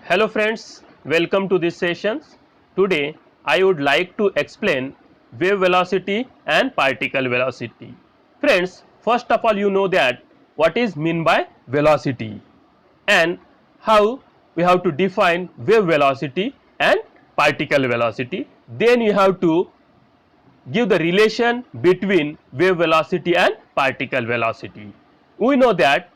Hello friends, welcome to this session. Today I would like to explain wave velocity and particle velocity. Friends, first of all you know that what is mean by velocity and how we have to define wave velocity and particle velocity. Then you have to give the relation between wave velocity and particle velocity. We know that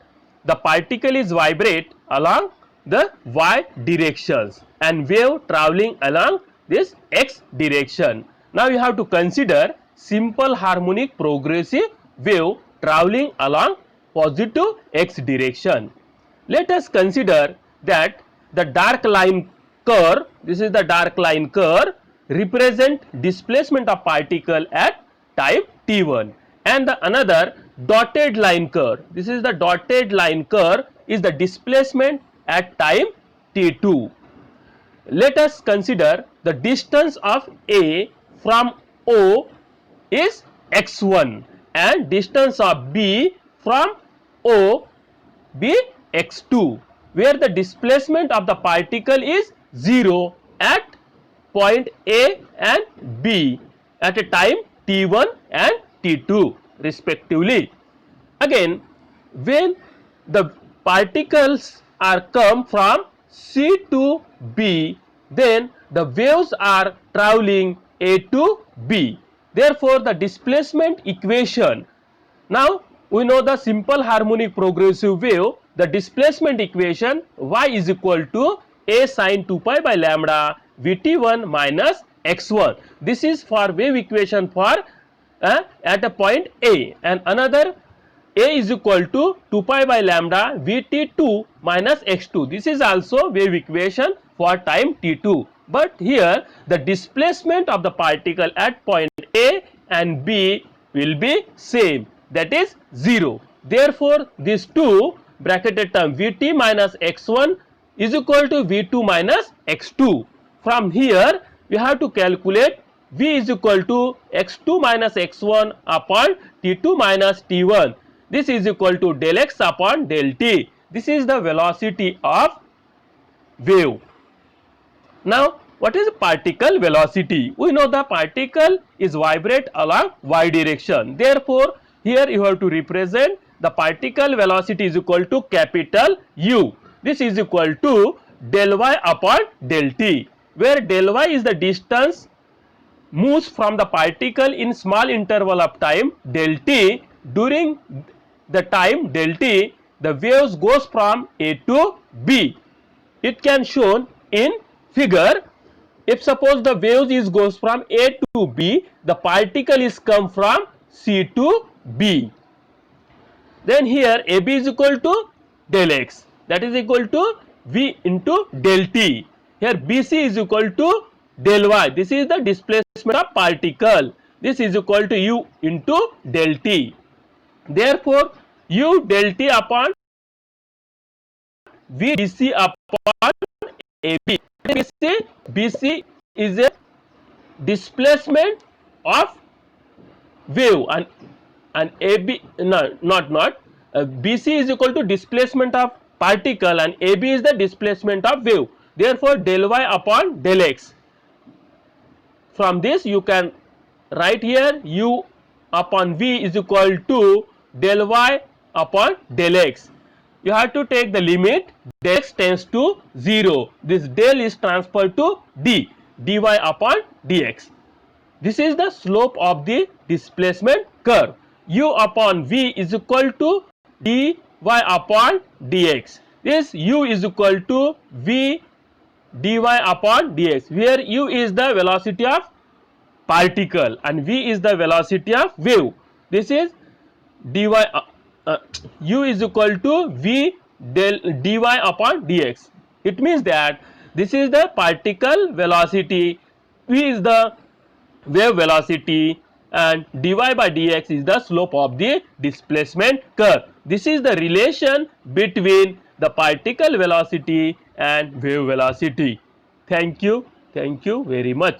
the particle is vibrate along the y directions and wave traveling along this x direction. Now you have to consider simple harmonic progressive wave traveling along positive x direction. Let us consider that the dark line curve, this is the dark line curve, represent displacement of particle at time t1, and the another dotted line curve, this is the dotted line curve, is the displacement at time t2. Let us consider the distance of A from O is x1 and distance of B from O be x2, where the displacement of the particle is 0 at point A and B at a time t1 and t2 respectively. Again, when the particles are come from C to B, then the waves are traveling A to B. Therefore, the displacement equation, now we know the simple harmonic progressive wave, the displacement equation y is equal to a sin 2 pi by lambda Vt1 minus x1. This is for wave equation for at a point A, and another A is equal to 2 pi by lambda Vt2 minus x2. This is also wave equation for time t2. But here the displacement of the particle at point A and B will be same, that is 0. Therefore, these two bracketed term Vt minus x1 is equal to V2 minus x2. From here we have to calculate V is equal to x2 minus x1 upon t2 minus t1. This is equal to del x upon del t. This is the velocity of wave. Now, what is particle velocity? We know the particle is vibrate along y direction. Therefore, here you have to represent the particle velocity is equal to capital U. This is equal to del y upon del t, where del y is the distance moves from the particle in small interval of time del t. During the time del t, the waves goes from A to B. It can shown in figure. If suppose the waves is goes from A to B, the particle is come from C to B. Then here AB is equal to del x, that is equal to V into del t. Here BC is equal to del y, this is the displacement of particle. This is equal to U into del t. Therefore, U del t upon V BC upon AB. BC is a displacement of wave, and AB not BC is equal to displacement of particle and AB is the displacement of wave. Therefore, del y upon del x. From this you can write here U upon V is equal to del y upon del x. You have to take the limit del x tends to 0. This del is transferred to d, dy upon dx. This is the slope of the displacement curve. U upon V is equal to dy upon dx. This U is equal to V dy upon dx, where U is the velocity of particle and V is the velocity of wave. This is dy U is equal to V del dy upon dx. It means that this is the particle velocity, V is the wave velocity, and dy by dx is the slope of the displacement curve. This is the relation between the particle velocity and wave velocity. Thank you very much.